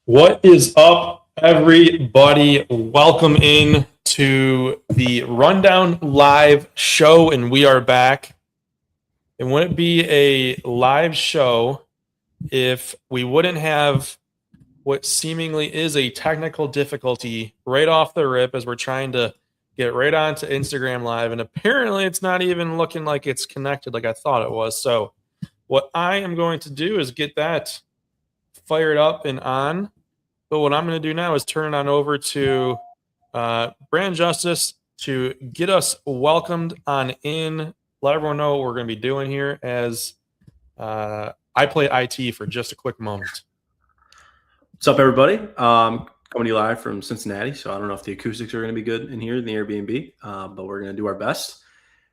What is up, everybody? Welcome in to the Rundown Live show, and we are back. It wouldn't be a live show if we wouldn't have what seemingly is a technical difficulty right off the rip as we're trying to get right onto Instagram Live, and apparently it's not even looking like it's connected like I thought it was. So what I am going to do is get that fired up and on. But what I'm going to do now is turn it on over to Brand Justice to get us welcomed on in. Let everyone know what we're going to be doing here as I play IT for just a quick moment. What's up, everybody? Coming to you live from Cincinnati. So I don't know if the acoustics are going to be good in here in the Airbnb, but we're going to do our best.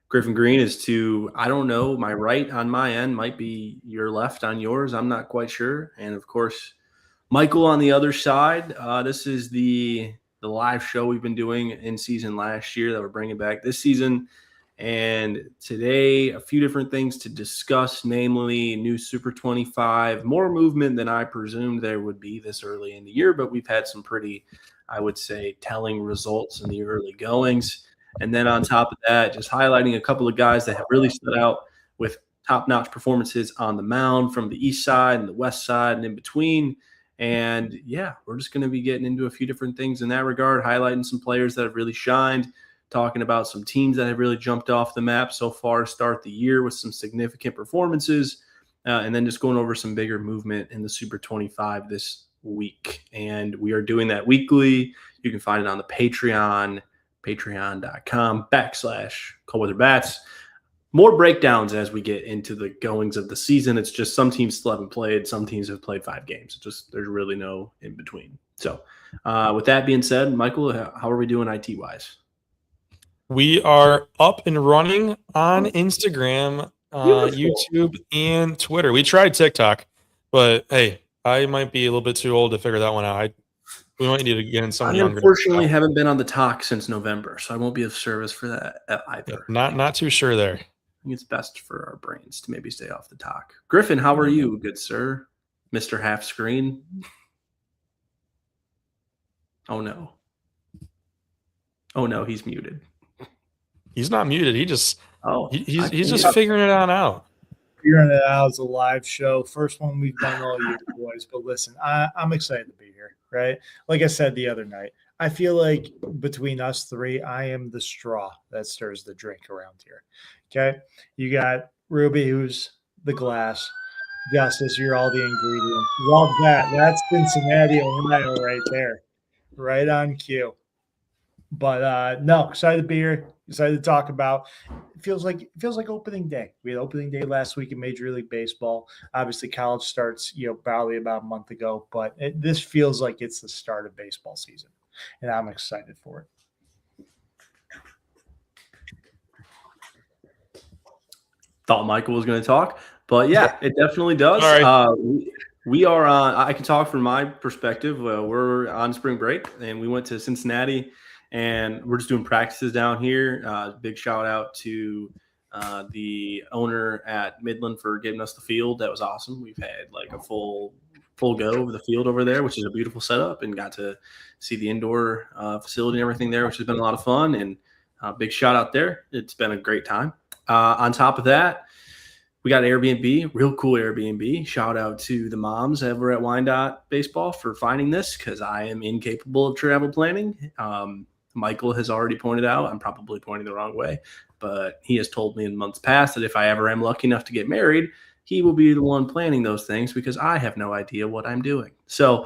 Griffin Green is to, I don't know, my right on my end might be your left on yours. I'm not quite sure. And, of course, Michael on the other side. This is the live show we've been doing in season last year that we're bringing back this season. And today, a few different things to discuss, namely new Super 25, more movement than I presumed there would be this early in the year, but we've had some pretty, I would say, telling results in the early goings. And then on top of that, just highlighting a couple of guys that have really stood out with top-notch performances on the mound from the east side and the west side and in between. And, yeah, we're just going to be getting into a few different things in that regard, highlighting some players that have really shined, talking about some teams that have really jumped off the map so far to start the year with some significant performances, and then just going over some bigger movement in the Super 25 this week. And we are doing that weekly. You can find it on the Patreon, patreon.com/ColdWeatherBats. More breakdowns as we get into the goings of the season. It's just some teams still haven't played. Some teams have played 5 games. There's really no in between. So with that being said, Michael, how are we doing IT-wise? We are up and running on Instagram, YouTube, and Twitter. We tried TikTok, but hey, I might be a little bit too old to figure that one out. We might need to get in someone younger. I unfortunately haven't been on the talk since November, so I won't be of service for that either. Not too sure there. I think it's best for our brains to maybe stay off the talk. Griffin, how are you, good sir? Mr. Half Screen? Oh, no. Oh, no, he's muted. He's not muted. He's just figuring it out. Figuring it out as a live show. First one we've done all year, boys. But listen, I'm excited to be here, right? Like I said the other night, I feel like between us three, I am the straw that stirs the drink around here. Okay? You got Ruby, who's the glass. Justice, you're all the ingredients. Love that. That's Cincinnati, Ohio right there. Right on cue. But no, excited to be here. Excited to talk about. It feels like opening day. We had opening day last week in Major League Baseball. Obviously, college starts, probably about a month ago. But this feels like it's the start of baseball season, and I'm excited for it. Thought Michael was going to talk, but yeah, it definitely does. We are on. I can talk from my perspective. We're on spring break, and we went to Cincinnati. And we're just doing practices down here. Big shout out to the owner at Midland for giving us the field. That was awesome. We've had like a full go of the field over there, which is a beautiful setup, and got to see the indoor facility and everything there, which has been a lot of fun. And big shout out there. It's been a great time. On top of that, we got Airbnb, real cool Airbnb. Shout out to the moms over at Wyandotte Baseball for finding this because I am incapable of travel planning. Michael has already pointed out, I'm probably pointing the wrong way, but he has told me in months past that if I ever am lucky enough to get married, he will be the one planning those things because I have no idea what I'm doing. So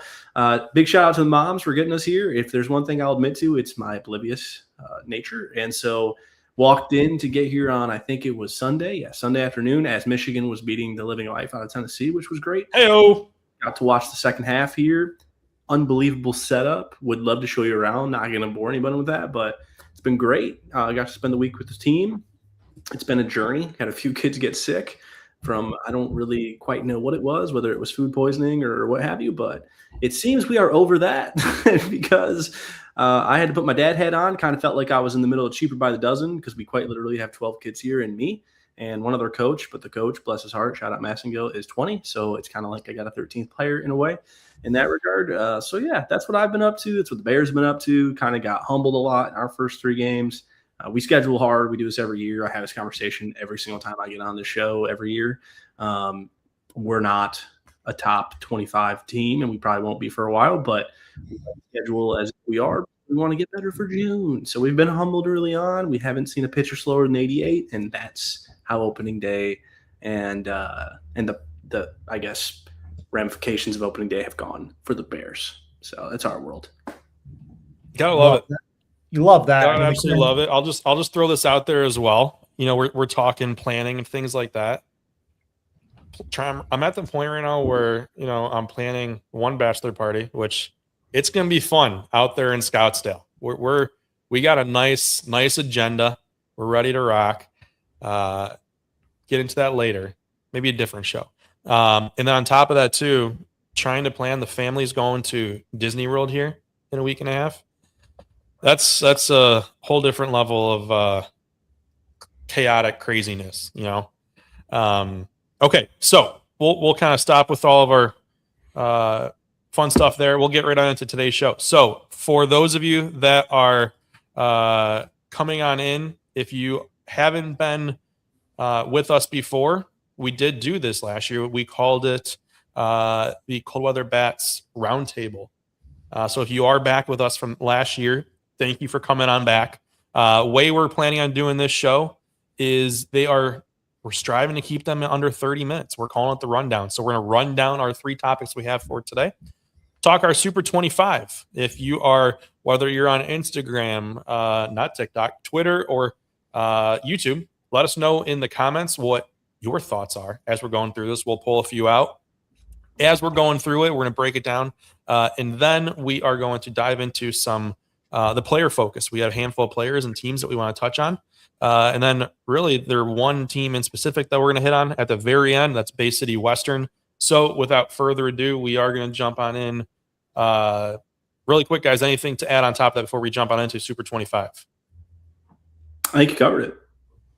big shout out to the moms for getting us here. If there's one thing I'll admit to, it's my oblivious nature. And so walked in to get here on, I think it was Sunday afternoon as Michigan was beating the living life out of Tennessee, which was great. Hey-o. Got to watch the second half here. Unbelievable setup. Would love to show you around. Not going to bore anybody with that, but it's been great. I got to spend the week with the team. It's been a journey. Had a few kids get sick from, I don't really quite know what it was, whether it was food poisoning or what have you, but it seems we are over that because I had to put my dad hat on. Kind of felt like I was in the middle of Cheaper by the Dozen because we quite literally have 12 kids here and me and one other coach, but the coach, bless his heart, shout out Massengill, is 20. So it's kind of like I got a 13th player in a way. in that regard. So yeah, that's what I've been up to. That's what the Bears have been up to. Kind of got humbled a lot in our first 3 games. We schedule hard. We do this every year. I have this conversation every single time I get on the show every year. We're not a top 25 team, and we probably won't be for a while, but we schedule as we are. We want to get better for June. So we've been humbled early on. We haven't seen a pitcher slower than 88, and that's how opening day and the I guess ramifications of opening day have gone for the Bears. So that's our world. Gotta love it. You love that. I absolutely love it. I'll just throw this out there as well. You know, we're talking planning and things like that. I'm at the point right now where, you know, I'm planning one bachelor party, which it's going to be fun out there in Scottsdale. We got a nice agenda. We're ready to rock. Get into that later, maybe a different show. And then on top of that too, trying to plan, the family's going to Disney World here in a week and a half. That's a whole different level of chaotic craziness, you know? Okay, so we'll kind of stop with all of our fun stuff there. We'll get right on into today's show. So for those of you that are coming on in, if you haven't been with us before, we did do this last year. We called it the Cold Weather Bats Roundtable. So if you are back with us from last year, thank you for coming on back. Way we're planning on doing this show is we're striving to keep them under 30 minutes. We're calling it the rundown. So we're going to run down our 3 topics we have for today. Talk our Super 25. If you are, whether you're on Instagram, not TikTok, Twitter, or YouTube, let us know in the comments what your thoughts are as we're going through this. We'll pull a few out. As we're going through it, we're going to break it down. And then we are going to dive into some the player focus. We have a handful of players and teams that we want to touch on. And then really there's one team in specific that we're going to hit on at the very end. That's Bay City Western. So without further ado, we are going to jump on in really quick, guys. Anything to add on top of that before we jump on into Super 25? I think you covered it.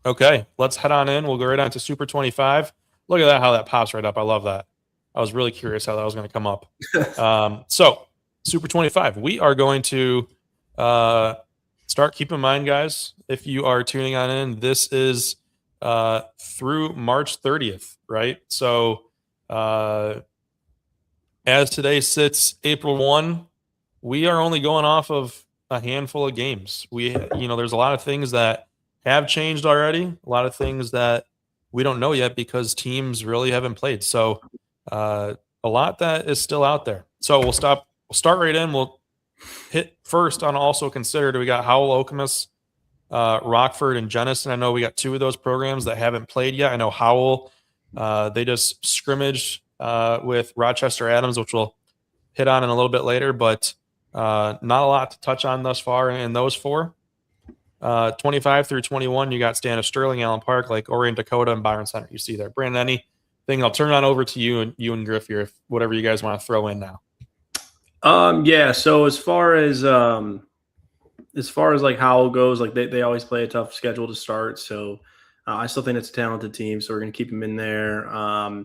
Okay, let's head on in. We'll go right on to Super 25. Look at that, how that pops right up. I love that. I was really curious how that was going to come up. So Super 25, we are going to start. Keep in mind, guys, if you are tuning on in, this is through March 30th, right? So as today sits April 1, we are only going off of a handful of games. There's a lot of things that have changed already, a lot of things that we don't know yet because teams really haven't played. So a lot that is still out there. So we'll start right in. We'll hit first on also considered. We got Howell Okemos, Rockford, and Jenison. I know we got 2 of those programs that haven't played yet. I know Howell, they just scrimmaged with Rochester Adams, which we'll hit on in a little bit later, but not a lot to touch on thus far in those 4. 25 through 21, you got Stannis Sterling, Allen Park, Lake Orion, Dakota, and Byron Center. You see there. Brandon, anything? I'll turn it on over to you and Griff here, if whatever you guys want to throw in now. Yeah. So as far as like Howell goes, like they always play a tough schedule to start. So I still think it's a talented team. So we're going to keep them in there. I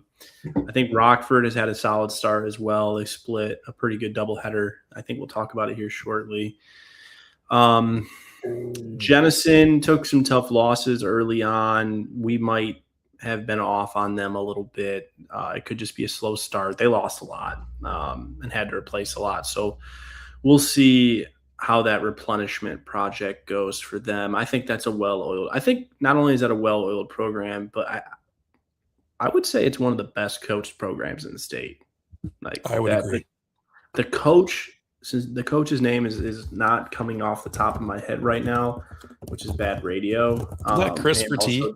think Rockford has had a solid start as well. They split a pretty good doubleheader. I think we'll talk about it here shortly. Jenison took some tough losses early on. We might have been off on them a little bit. It could just be a slow start. They lost a lot and had to replace a lot. So we'll see how that replenishment project goes for them. I think that's I think not only is that a well-oiled program, but I would say it's one of the best coached programs in the state. Like I would agree. The coach, since the coach's name is not coming off the top of my head right now, which is bad radio. Is that Christopher T?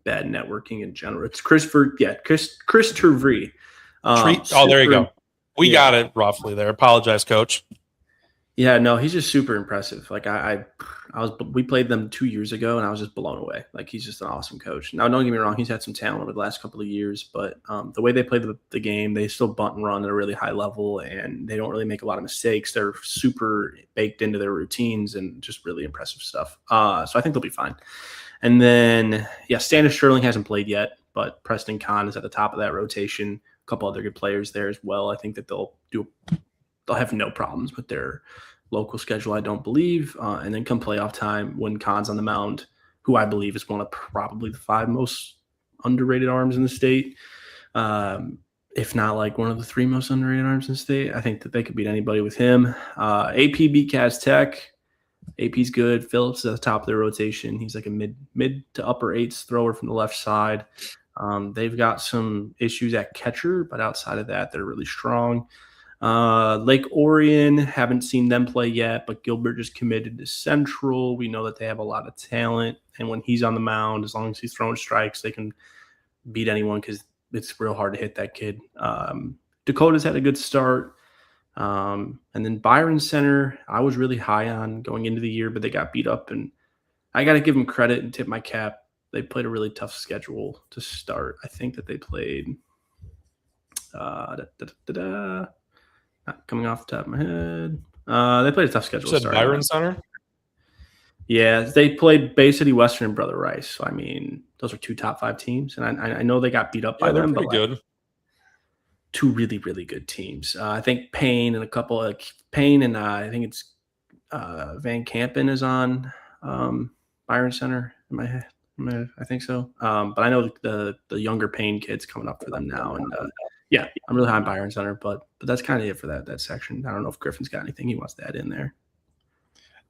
Bad networking in general. It's Chris Turvey. There you go. We got it roughly there. Apologize, Coach. Yeah, no, he's just super impressive. Like we played them 2 years ago, and I was just blown away. Like he's just an awesome coach. Now, don't get me wrong, he's had some talent over the last couple of years, but the way they play the game, they still bunt and run at a really high level, and they don't really make a lot of mistakes. They're super baked into their routines and just really impressive stuff. So I think they'll be fine. And then, Stannis Sterling hasn't played yet, but Preston Kahn is at the top of that rotation. couple other good players there as well. I think that they'll have no problems with their local schedule, I don't believe. And then come playoff time, when Khan's on the mound, who I believe is one of probably the 5 most underrated arms in the state, if not like one of the 3 most underrated arms in the state. I think that they could beat anybody with him. AP beat Kaz Tech. AP's good. Phillips is at the top of their rotation. He's like a mid to upper 8s thrower from the left side. They've got some issues at catcher, but outside of that, they're really strong. Lake Orion, haven't seen them play yet, but Gilbert just committed to Central. We know that they have a lot of talent, and when he's on the mound, as long as he's throwing strikes, they can beat anyone because it's real hard to hit that kid. Dakota's had a good start. And then Byron Center, I was really high on going into the year, but they got beat up, and I got to give them credit and tip my cap. They played a really tough schedule to start. I think that they played not coming off the top of my head. They played a tough schedule. You said Byron Center? Yeah, they played Bay City Western and Brother Rice. So, I mean, those are 2 top 5 teams, and I know they got beat up by them, but good. 2 really, really good teams. I think Payne and a couple of Payne and I think it's Van Campen is on Byron Center in my head. I think so. But I know the younger Payne kids coming up for them now, and yeah, I'm really high on Byron Center. But that's kind of it for that section. I don't know if Griffin's got anything he wants to add in there.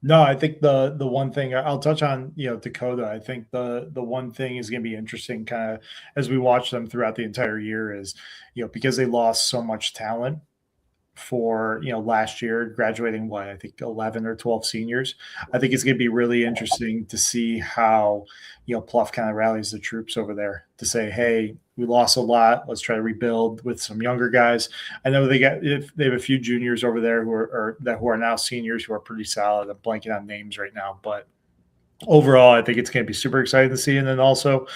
No, I think the one thing I'll touch on, Dakota. I think the one thing is going to be interesting, kind of as we watch them throughout the entire year, is because they lost so much talent for last year, graduating I think 11 or 12 seniors. I think it's going to be really interesting to see how Pluff kind of rallies the troops over there to say, hey, we lost a lot, let's try to rebuild with some younger guys. I know they have a few juniors over there who are now seniors who are pretty solid. I'm blanking on names right now, but overall I think it's going to be super exciting to see. And then also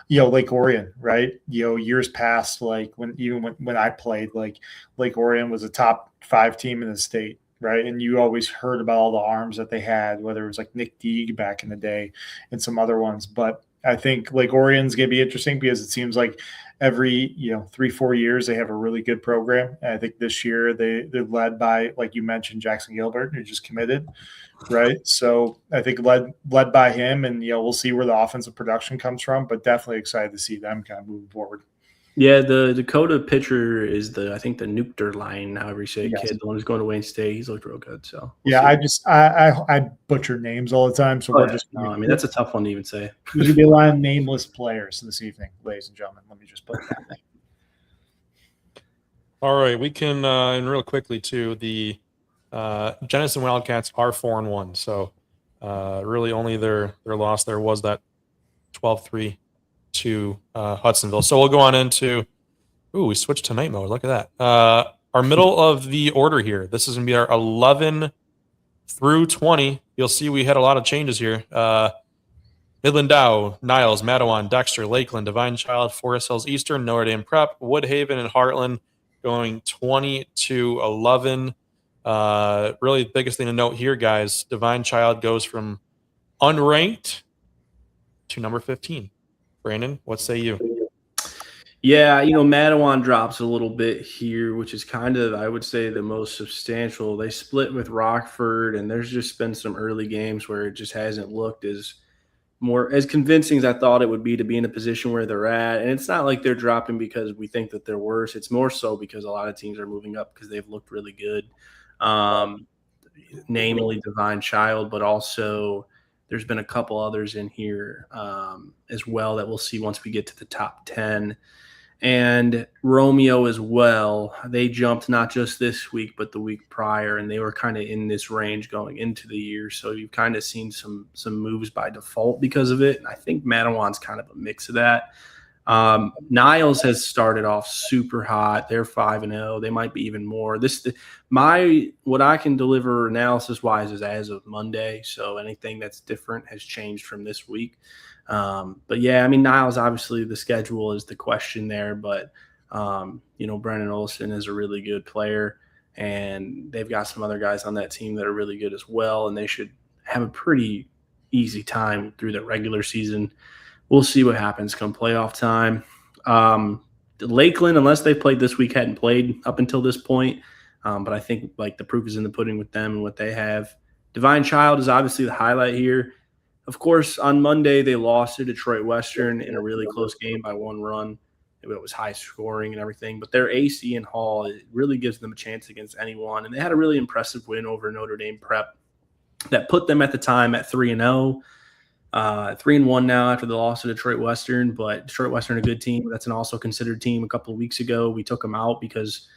Lake Orion, right? Years past, like when I played, like Lake Orion was a top 5 team in the state, right? And you always heard about all the arms that they had, whether it was like Nick Deeg back in the day and some other ones. But I think Lake Orion's going to be interesting because it seems like every 3-4 years they have a really good program. And I think this year they're led by, like you mentioned, Jackson Gilbert, who just committed, right? So I think led by him, and we'll see where the offensive production comes from, but definitely excited to see them kind of moving forward. Yeah, the Dakota pitcher is I think the Nuchter line, however you say it, kid, the one who's going to Wayne State. He's looked real good. So I butcher names all the time. So that's a tough one to even say. There's gonna be a lot of nameless players this evening, ladies and gentlemen. Let me just put that way. All right, we can and real quickly too. The Jenison Wildcats are 4-1, so really only their loss there was that 12-3 to Hudsonville. So we'll go on into we switched to night mode. Look at that. Our middle of the order here. This is gonna be our 11 through 20. You'll see we had a lot of changes here. Midland Dow, Niles, Matawan, Dexter, Lakeland, Divine Child, Forest Hills Eastern, Notre Dame Prep, Woodhaven, and Heartland going 20-11. Really the biggest thing to note here, guys, Divine Child goes from unranked to number 15. Brandon, what say you? Yeah, Matawan drops a little bit here, which is kind of, I would say, the most substantial. They split with Rockford, and there's just been some early games where it just hasn't looked as convincing as I thought it would be to be in a position where they're at. And it's not like they're dropping because we think that they're worse. It's more so because a lot of teams are moving up because they've looked really good, namely Divine Child, but also there's been a couple others in here as well that we'll see once we get to the top 10. And Romeo as well. They jumped not just this week, but the week prior, and they were kind of in this range going into the year. So you've kind of seen some moves by default because of it. And I think Matawan's kind of a mix of that. Niles has started off super hot. They're 5-0. They might be even more. What I can deliver analysis wise is as of Monday. So anything that's different has changed from this week. But yeah, I mean, Niles, obviously the schedule is the question there, but Brennan Olson is a really good player, and they've got some other guys on that team that are really good as well. And they should have a pretty easy time through the regular season. We'll see what happens come playoff time. Lakeland, unless they played this week, hadn't played up until this point. But I think like the proof is in the pudding with them and what they have. Divine Child is obviously the highlight here. Of course, on Monday, they lost to Detroit Western in a really close game by 1 run. It was high scoring and everything, but their AC and Hall, it really gives them a chance against anyone. And they had a really impressive win over Notre Dame Prep that put them at the time at 3-0, 3-1 now after the loss to Detroit Western. But Detroit Western, a good team. That's an also considered team. A couple of weeks ago, we took them out because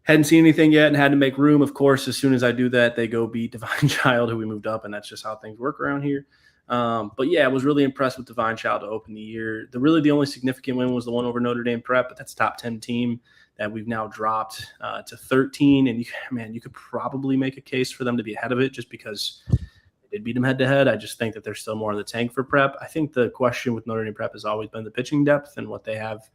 hadn't seen anything yet and had to make room. Of course, as soon as I do that, they go beat Divine Child, who we moved up, and that's just how things work around here. But yeah, I was really impressed with Divine Child to open the year. The only significant win was the one over Notre Dame Prep, but that's a top 10 team that we've now dropped to 13. And you could probably make a case for them to be ahead of it just because they did beat them head to head. I just think that there's still more in the tank for Prep. I think the question with Notre Dame Prep has always been the pitching depth and what they have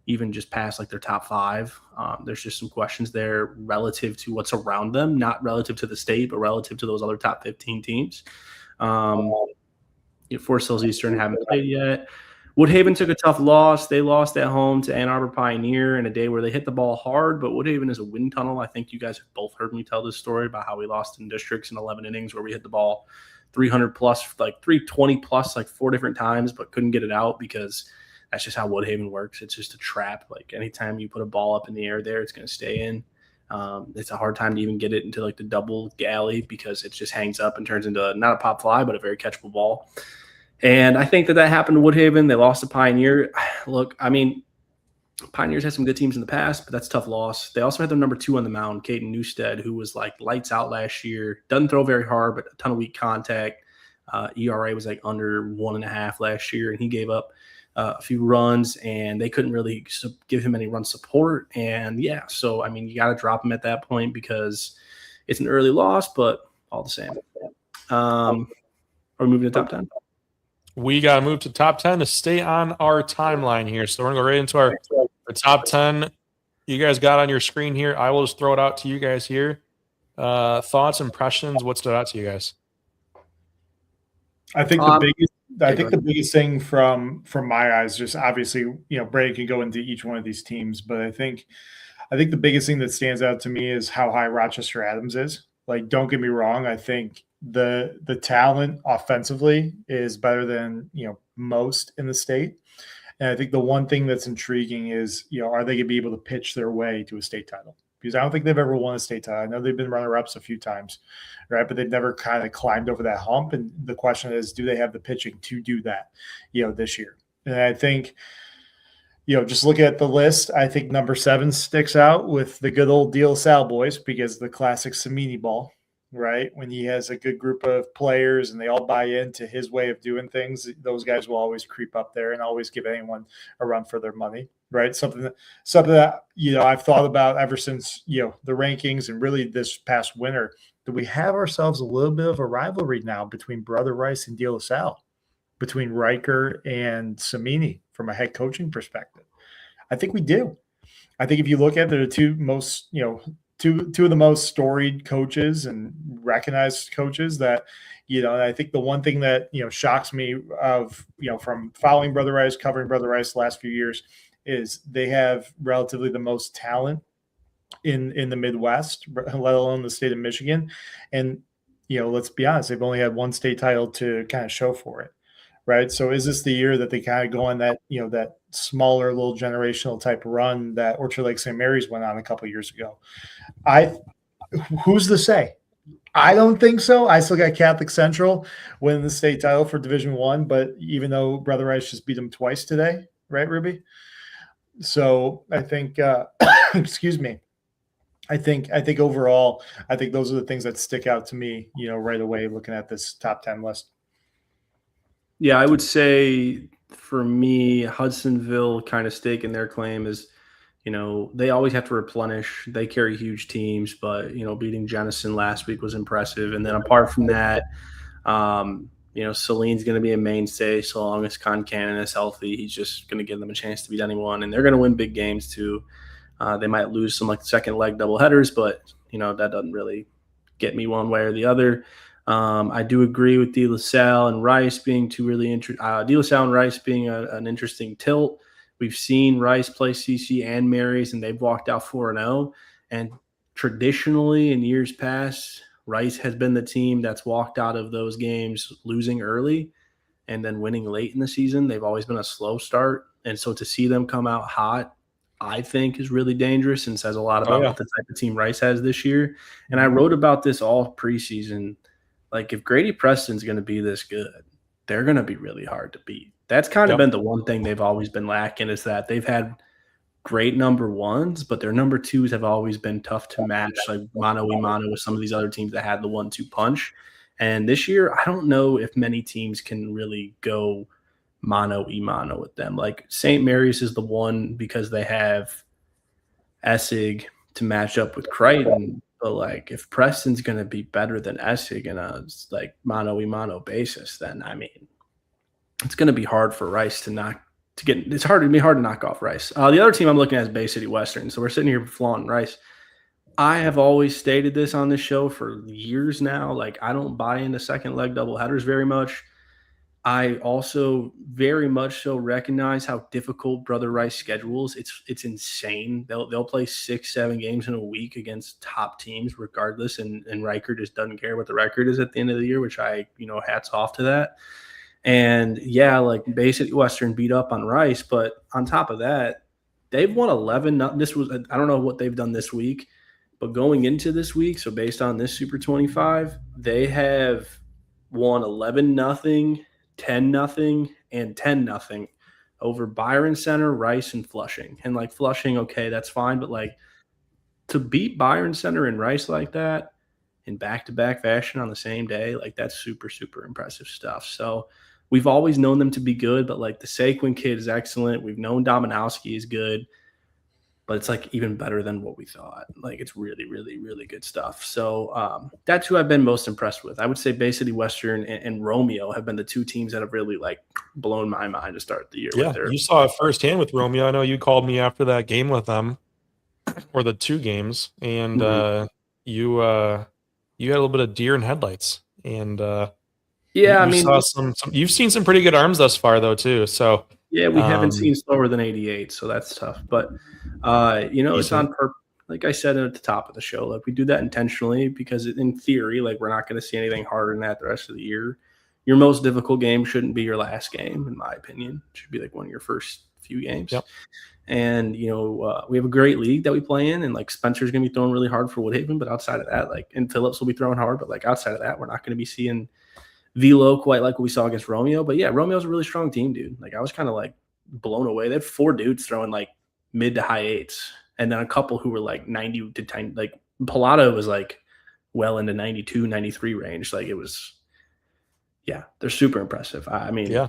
even just past like their top 5. There's just some questions there relative to what's around them, not relative to the state, but relative to those other top 15 teams. Forest Hills Eastern haven't played yet. Woodhaven took a tough loss. They lost at home to Ann Arbor Pioneer in a day where they hit the ball hard, but Woodhaven is a wind tunnel. I think you guys have both heard me tell this story about how we lost in districts in 11 innings where we hit the ball 300 plus, like 320 plus, like 4 different times, but couldn't get it out because that's just how Woodhaven works. It's just a trap. Like anytime you put a ball up in the air there, it's going to stay in. It's a hard time to even get it into like the double galley because it just hangs up and turns into not a pop fly, but a very catchable ball. And I think that happened to Woodhaven. They lost to Pioneer. Look, I mean, Pioneers had some good teams in the past, but that's a tough loss. They also had their number 2 on the mound, Caden Newstead, who was like lights out last year. Doesn't throw very hard, but a ton of weak contact. ERA was like under 1.5 last year, and he gave up a few runs, and they couldn't really give him any run support. And yeah, so I mean, you got to drop him at that point because it's an early loss, but all the same. Are we moving to top 10? We got to move to top 10 to stay on our timeline here. So we're going to go right into our top 10. You guys got on your screen here. I will just throw it out to you guys here. Thoughts, impressions, what stood out to you guys? I think the biggest thing from my eyes, just obviously, Brady can go into each one of these teams, but I think the biggest thing that stands out to me is how high Rochester Adams is. Like, don't get me wrong. I think the talent offensively is better than, most in the state. And I think the one thing that's intriguing is, are they going to be able to pitch their way to a state title? Because I don't think they've ever won a state title. I know they've been runner-ups a few times, right? But they've never kind of climbed over that hump. And the question is, do they have the pitching to do that, this year? And I think, just look at the list. I think number 7 sticks out with the good old De La Salle boys because the classic Samini ball, right? When he has a good group of players and they all buy into his way of doing things, those guys will always creep up there and always give anyone a run for their money, right? Something that I've thought about ever since the rankings and really this past winter. Do we have ourselves a little bit of a rivalry now between Brother Rice and De La Salle, between Riker and Samini from a head coaching perspective? I think we do. I think if you look at the 2 most, two of the most storied coaches and recognized coaches that, and I think the one thing that, shocks me from following Brother Rice, covering Brother Rice the last few years is they have relatively the most talent in the Midwest, let alone the state of Michigan. And, let's be honest, they've only had 1 state title to kind of show for it. Right. So is this the year that they kind of go on that, that smaller little generational type run that Orchard Lake St. Mary's went on a couple of years ago? Who's to say? I don't think so. I still got Catholic Central winning the state title for Division I, but even though Brother Rice just beat them twice today, right, Ruby? So I think, excuse me. I think overall, I think those are the things that stick out to me, right away looking at this top 10 list. Yeah, I would say for me, Hudsonville kind of staking their claim is, they always have to replenish. They carry huge teams, but, beating Jenison last week was impressive. And then apart from that, Celine's going to be a mainstay so long as Concannon is healthy. He's just going to give them a chance to beat anyone. And they're going to win big games too. They might lose some like second leg doubleheaders, but, that doesn't really get me one way or the other. I do agree with De La Salle and Rice being two really interesting. De La Salle and Rice being an interesting tilt. We've seen Rice play CC and Marys, and they've walked out 4-0. And traditionally, in years past, Rice has been the team that's walked out of those games losing early and then winning late in the season. They've always been a slow start. And so to see them come out hot, I think is really dangerous and says a lot about what the type of team Rice has this year. And I wrote about this all preseason. Like, if Grady Preston's going to be this good, they're going to be really hard to beat. That's kind of been the one thing they've always been lacking, is that they've had great number ones, but their number twos have always been tough to match, like mano-a-mano with some of these other teams that had the 1-2 punch. And this year, I don't know if many teams can really go mano-a-mano with them. Like, St. Mary's is the one because they have Essig to match up with Creighton. But, like, if Preston's going to be better than Essig in a, like, mano-a-mano basis, then, I mean, it's going to be hard for Rice to get. It's hard to knock off Rice. The other team I'm looking at is Bay City Western. So we're sitting here flaunting Rice. I have always stated this on this show for years now. Like, I don't buy into second leg doubleheaders very much. I also very much so recognize how difficult Brother Rice schedules. It's insane. They'll play 6-7 games in a week against top teams regardless, and Riker just doesn't care what the record is at the end of the year, which hats off to that. And yeah, like, Bay City Western beat up on Rice, but on top of that, they've won 11. I don't know what they've done this week, but going into this week, so based on this Super 25, they have won 11-0, 10-0, and 10-0 over Byron Center, Rice, and Flushing. And, like, Flushing, okay, that's fine, but, like, to beat Byron Center and Rice like that in back-to-back fashion on the same day, like, that's super, super impressive stuff. So we've always known them to be good, but, like, the Saquon kid is excellent. We've known Dominowski is good, but it's, like, even better than what we thought. Like, it's really, really, really good stuff. So that's who I've been most impressed with. I would say Bay City Western and Romeo have been the two teams that have really, like, blown my mind to start the year. Yeah, you saw it firsthand with Romeo. I know you called me after that game with them, or the two games, and you had a little bit of deer in headlights. And you've seen some pretty good arms thus far, though, too. So yeah, we haven't seen slower than 88, so that's tough. But it's on purpose. Like I said at the top of the show, like, we do that intentionally because in theory, like, we're not going to see anything harder than that the rest of the year. Your most difficult game shouldn't be your last game, in my opinion. It should be like one of your first few games. Yep. And, we have a great league that we play in, and, like, Spencer's going to be throwing really hard for Woodhaven, but outside of that, like, and Phillips will be throwing hard, but, like, outside of that, we're not going to be seeing Velo quite like what we saw against Romeo. But yeah, Romeo's a really strong team, dude. Like, I was kind of, like, blown away. They had 4 dudes throwing, like, mid to high eights, and then a couple who were, like, 90 to 10. Like, Pilato was, like, well into 92, 93 range. Like, it was, yeah, they're super impressive. I mean, yeah.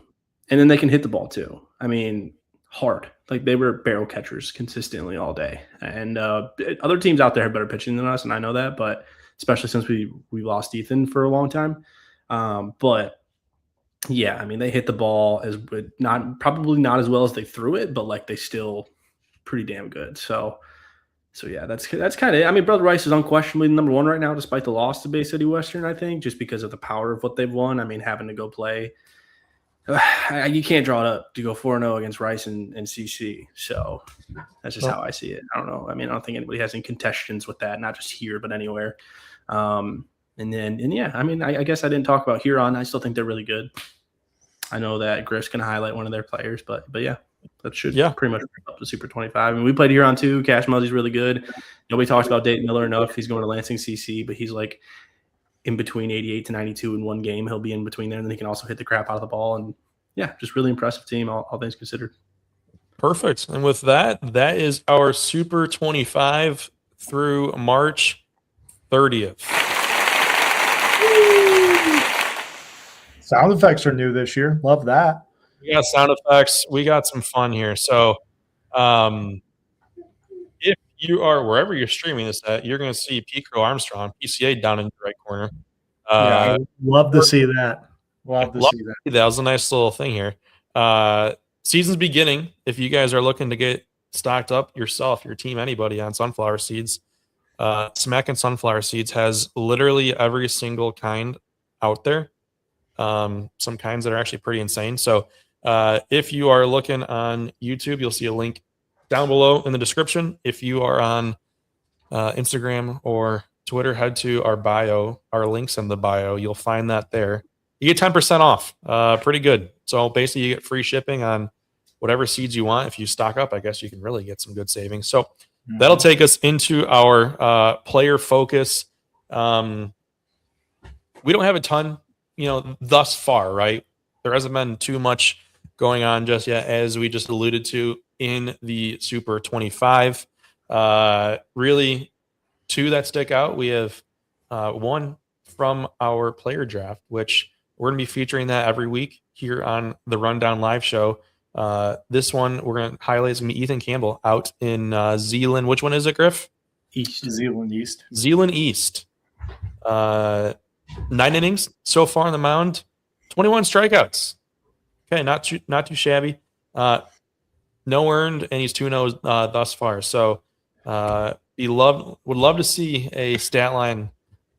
And then they can hit the ball too. I mean, hard. Like, they were barrel catchers consistently all day. And other teams out there have better pitching than us, and I know that, but especially since we lost Ethan for a long time. But yeah, I mean, they hit the ball probably not as well as they threw it, but, like, they still pretty damn good. So yeah, that's kind of it. I mean, Brother Rice is unquestionably number one right now, despite the loss to Bay City Western, I think, just because of the power of what they've won. I mean, having to go play, you can't draw it up to go 4-0 against Rice and CC. So that's just how I see it. I don't know. I mean, I don't think anybody has any contentions with that, not just here, but anywhere. And yeah, I mean, I guess I didn't talk about Huron. I still think they're really good. I know that Griff's going to highlight one of their players, but yeah, that should pretty much bring up the Super 25. I mean, we played Huron too. Cash Muzzy's really good. Nobody talks about Dayton Miller enough. He's going to Lansing CC, but he's, like, in between 88 to 92 in one game. He'll be in between there, and then he can also hit the crap out of the ball. And yeah, just really impressive team, all things considered. Perfect. And with that is our Super 25 through March 30th. Sound effects are new this year. Love that. We got sound effects. We got some fun here. So if you are wherever you're streaming this at, you're going to see Pico Armstrong, PCA, down in the right corner. I love to see that. Love to see that. That was a nice little thing here. Season's beginning. If you guys are looking to get stocked up yourself, your team, anybody on sunflower seeds, Smackin' Sunflower Seeds has literally every single kind out there. Some kinds that are actually pretty insane. So If you are looking on YouTube, you'll see a link down below in the description. If you are on Instagram or Twitter, head to our bio, our links in the bio. You'll find that there. You get 10% off. Pretty good. So basically, you get free shipping on whatever seeds you want. If you stock up, I guess you can really get some good savings. So that'll take us into our player focus. We don't have a ton, thus far, right? There hasn't been too much going on just yet, as we just alluded to in the Super 25. Really, two that stick out. We have one from our player draft, which we're going to be featuring that every week here on the Rundown Live show. This one we're going to highlight is going to be Ethan Campbell out in Zeeland. Which one is it, Griff? Zeeland East. Zeeland East. 9 innings so far on the mound, 21 strikeouts. Okay, not too shabby. No earned, and he's 2-0 thus far. So would love to see a stat line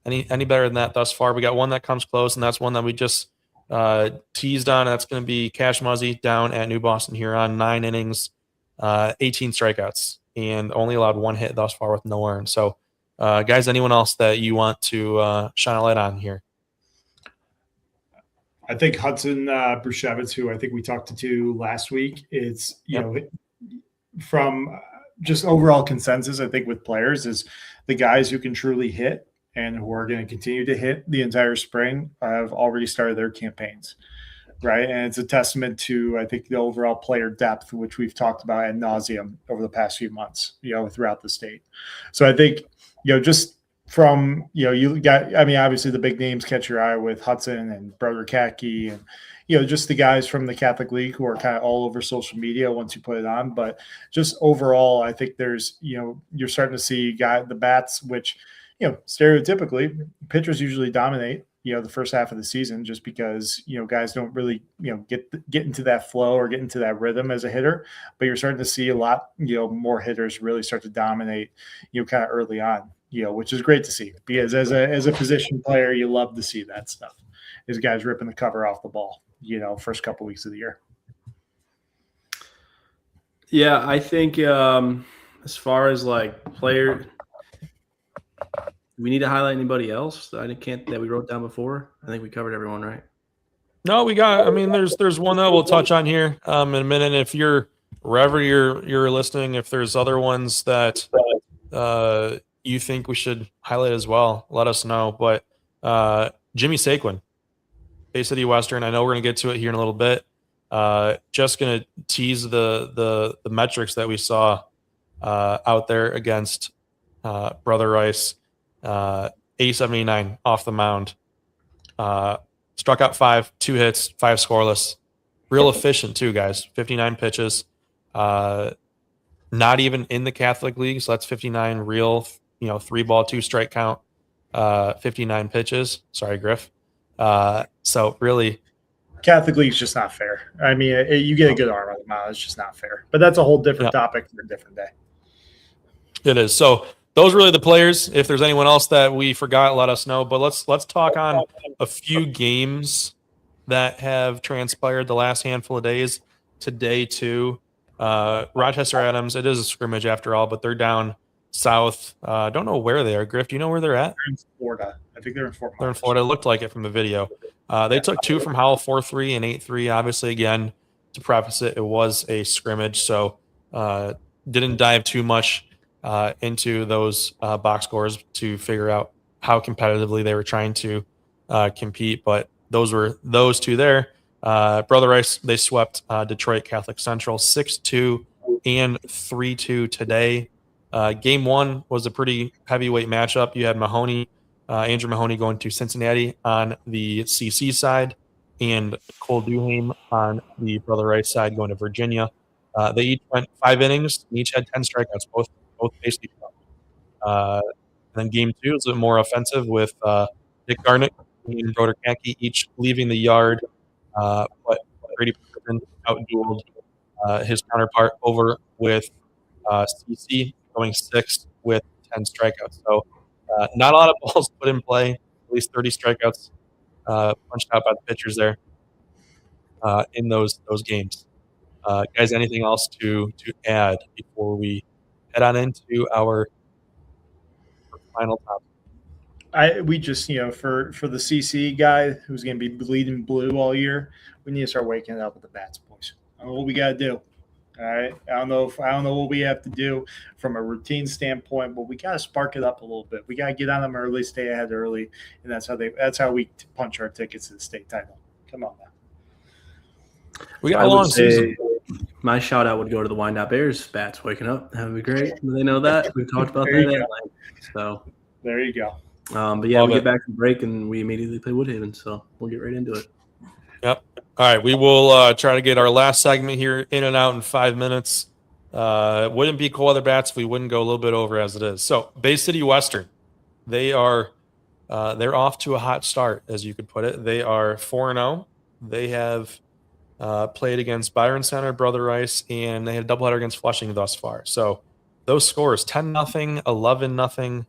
any better than that thus far. We got one that comes close, and that's one that we just teased on. That's going to be Cash Muzzy down at New Boston Huron, 9 innings, 18 strikeouts, and only allowed 1 hit thus far with no earned. So, guys, anyone else that you want to shine a light on here? I think Hudson Brushevitz, who I think we talked to last week, it's from just overall consensus, I think with players is the guys who can truly hit and who are going to continue to hit the entire spring have already started their campaigns, right? And it's a testament to, I think, the overall player depth, which we've talked about ad nauseum over the past few months, throughout the state. So I think, just from, you got, obviously the big names catch your eye with Hudson and Brother Kaki and, just the guys from the Catholic League who are kind of all over social media once you put it on. But just overall, I think there's, you're starting to see the bats, which, stereotypically pitchers usually dominate, the first half of the season just because, guys don't really, get into that flow or get into that rhythm as a hitter. But you're starting to see a lot, more hitters really start to dominate, kind of early on, which is great to see because as a position player, you love to see that stuff. Is guys ripping the cover off the ball, first couple weeks of the year. Yeah, I think as far as like player, we need to highlight anybody else that we wrote down before. I think we covered everyone, right? No, we got. There's one that we'll touch on here in a minute. If you're wherever you're listening, if there's other ones that you think we should highlight as well, let us know. But Jimmy Saquon, Bay City Western. I know we're gonna get to it here in a little bit. Just gonna tease the metrics that we saw out there against Brother Rice. 879 off the mound. Struck out 5, 2 hits, 5 scoreless. Real efficient too, guys. 59 pitches. Not even in the Catholic League, so that's 59 real. 3-ball, 2-strike count. 59 pitches. Sorry, Griff. So really, Catholic League's just not fair. You get a good arm on the mound. It's just not fair. But that's a whole different topic for a different day. It is. So those are really the players. If there's anyone else that we forgot, let us know. But let's talk on a few games that have transpired the last handful of days. Today, too. Rochester Adams, it is a scrimmage after all, but they're down south. Don't know where they are. Griff, do you know where they're at? They're in Florida. I think they're in Fort Myers. They're in Florida. It looked like it from the video. They took 2 from Howell, 4-3 and 8-3. Obviously, again, to preface it, it was a scrimmage, so didn't dive too much into those box scores to figure out how competitively they were trying to compete. But those were those two there. Brother Rice, they swept Detroit Catholic Central 6-2 and 3-2 today. Game 1 was a pretty heavyweight matchup. You had Andrew Mahoney going to Cincinnati on the CC side, and Cole Duham on the Brother Rice side going to Virginia. They each went 5 innings, and each had 10 strikeouts, both basically. And then game 2 was a bit more offensive with Nick Garnett and Broder Kaki each leaving the yard, but Brady Peterson outdueled his counterpart over with CC going 6 with 10 strikeouts. So not a lot of balls put in play, at least 30 strikeouts punched out by the pitchers there. in those games. Guys, anything else to add before we head on into our final topic? We just for the CC guy who's going to be bleeding blue all year, we need to start waking up with the bats, boys. I don't know what we got to do. All right, I don't know what we have to do from a routine standpoint, but we got to spark it up a little bit. We got to get on them early, stay ahead early, and that's how we punch our tickets to the state title. Come on, man. We got a long season. My shout out would go to the Wyandotte Bears bats waking up. That would be great. They know that. We've talked about that. So there you go. But yeah, we get back from break and we immediately play Woodhaven. So we'll get right into it. Yep. All right. We will try to get our last segment here in and out in 5 minutes. It wouldn't be Cold Weather Bats if we wouldn't go a little bit over as it is. So Bay City Western, they're off to a hot start, as you could put it. They are 4-0. They have played against Byron Center, Brother Rice, and they had a doubleheader against Flushing thus far. So those scores 10-0, 11-0,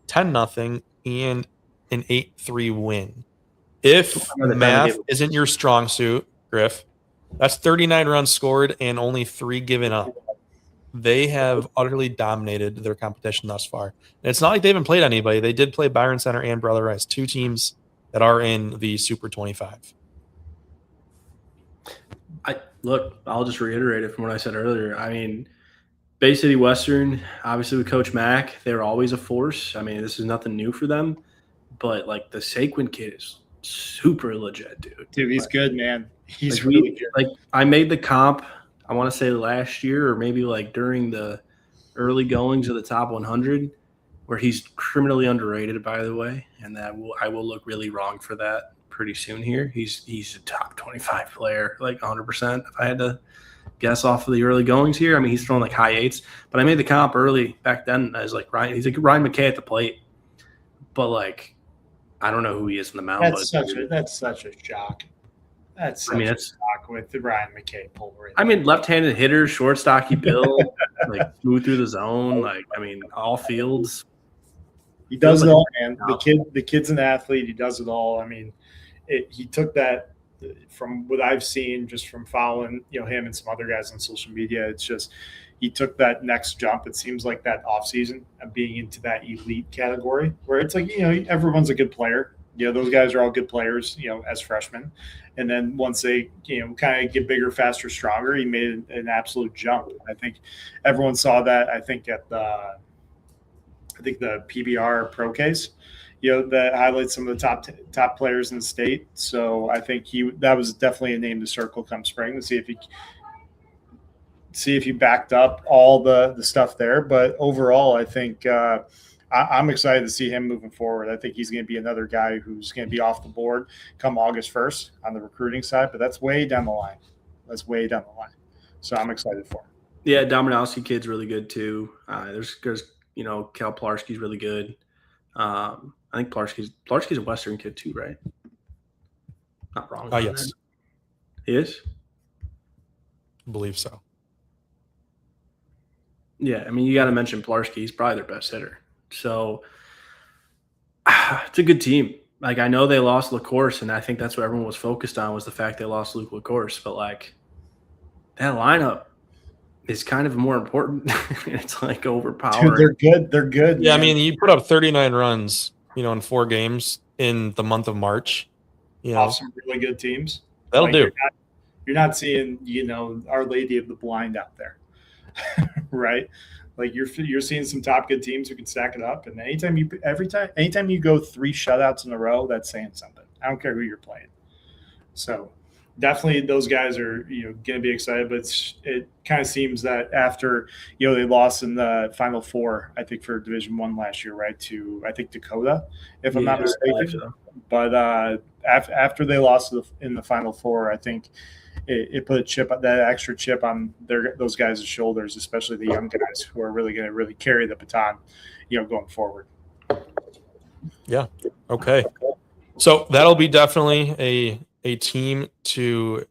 10-0, and an 8-3 win. If math isn't your strong suit, Griff, that's 39 runs scored and only 3 given up. They have utterly dominated their competition thus far. And it's not like they haven't played anybody. They did play Byron Center and Brother Rice, 2 teams that are in the Super 25. I'll just reiterate it from what I said earlier. I mean, Bay City Western, obviously with Coach Mack, they're always a force. I mean, this is nothing new for them. But, the Saquon kid is super legit, dude. Dude, he's good, man. He's really good. I made the comp, I want to say last year or maybe during the early goings of the top 100, where he's criminally underrated, by the way, and I will look really wrong for that pretty soon here. He's a top 25 player, 100%. If I had to guess off of the early goings here, I mean, he's throwing high 8s. But I made the comp early back then as Ryan. He's like Ryan McKay at the plate, but I don't know who he is in the mound. That's such a shock. That's such a shock with the Ryan McKay pull rate. I mean, left-handed hitter, short, stocky build, smooth through the zone. All fields. He does it all, man. The kid's an athlete. He does it all. I mean, he took that from what I've seen just from following him and some other guys on social media. It's just he took that next jump. It seems like that offseason of being into that elite category where it's everyone's a good player. Those guys are all good players, as freshmen. And then once they, kind of get bigger, faster, stronger, he made an absolute jump. I think everyone saw that, at the PBR Pro Case, that highlights some of the top players in the state. So I think that was definitely a name to circle come spring to see if he backed up all the stuff there. But overall, I think I'm excited to see him moving forward. I think he's going to be another guy who's going to be off the board come August 1st on the recruiting side, but that's way down the line. So I'm excited for him. Yeah, Dominowski kid's really good too. There's Cal Plarski's really good. I think Plarski's a Western kid too, right? Not wrong. Oh, yes. He is? I believe so. Yeah, I mean, you got to mention Plarski. He's probably their best hitter. So it's a good team. I know they lost LaCourse, and I think that's what everyone was focused on was the fact they lost Luke LaCourse. But, that lineup is kind of more important. It's, overpowering. Dude, they're good. Yeah, man. I mean, you put up 39 runs, in 4 games in the month of March. Off some really good teams. That'll do. You're not seeing, Our Lady of the Blind out there, right? You're seeing some top good teams who can stack it up, and anytime you go 3 shutouts in a row, that's saying something. I don't care who you're playing. So definitely those guys are going to be excited, but it kind of seems that after they lost in the Final Four, I think for Division I last year, right, to I think Dakota, if I'm not mistaken. But after they lost in the Final Four, I think it put that extra chip on those guys' shoulders, especially the young guys who are really going to carry the baton, going forward. Yeah. Okay. So that'll be definitely a team to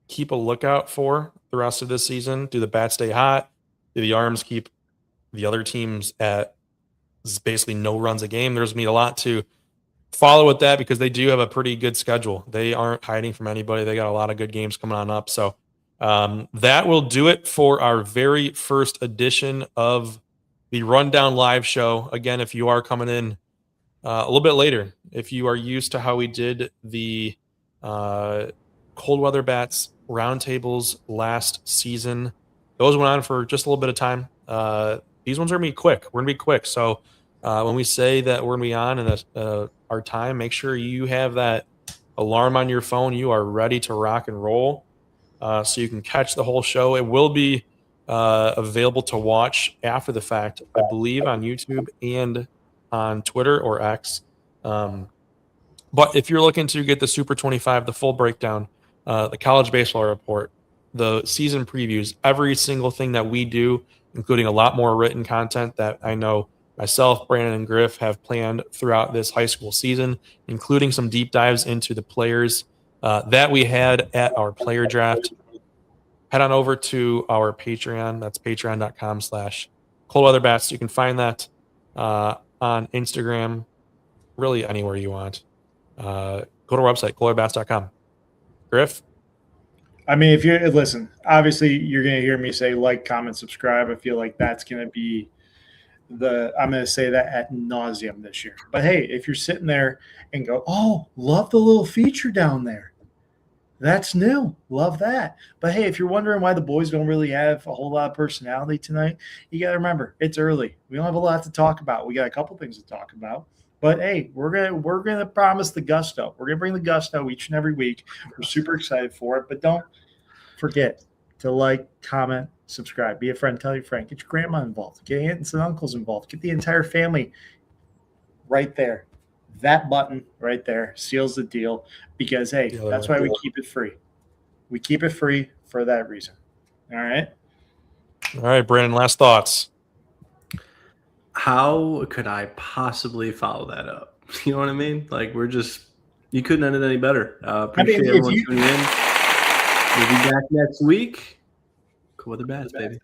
keep a lookout for the rest of this season. Do the bats stay hot? Do the arms keep the other teams at basically no runs a game? There's going to be a lot to follow with that because they do have a pretty good schedule. They aren't hiding from anybody. They got a lot of good games coming on up. So that will do it for our very first edition of the Rundown Live show. Again, if you are coming in a little bit later, if you are used to how we did the cold weather bats roundtables last season, those went on for just a little bit of time. These ones are going to be quick. We're going to be quick. So when we say that we're going to be on in our time, make sure you have that alarm on your phone. You are ready to rock and roll so you can catch the whole show. It will be available to watch after the fact, I believe, on YouTube and on Twitter or X. But if you're looking to get the Super 25, the full breakdown, the college baseball report, the season previews, every single thing that we do, including a lot more written content that I know myself, Brandon, and Griff have planned throughout this high school season, including some deep dives into the players that we had at our player draft. Head on over to our Patreon. That's patreon.com/coldweatherbats. You can find that on Instagram, really anywhere you want. Go to our website, coldweatherbats.com. Griff? I mean, if you're listen, obviously you're going to hear me say like, comment, subscribe. I feel like that's going to be I'm going to say that ad nauseum this year. But hey, if you're sitting there and go, oh, love the little feature down there, that's new. Love that. But hey, if you're wondering why the boys don't really have a whole lot of personality tonight, you got to remember it's early. We don't have a lot to talk about. We got a couple things to talk about. But hey, we're gonna promise the gusto. We're gonna bring the gusto each and every week. We're super excited for it. But don't forget to like, comment, subscribe, be a friend, tell your friend, get your grandma involved, get aunts and uncles involved, get the entire family right there. That button right there seals the deal because hey, that's why we keep it free. We keep it free for that reason. All right. All right, Brandon, last thoughts. How could I possibly follow that up? You know what I mean? Like, you couldn't end it any better. Appreciate everyone tuning in. We'll be back next week. Cold Weather Bats, baby.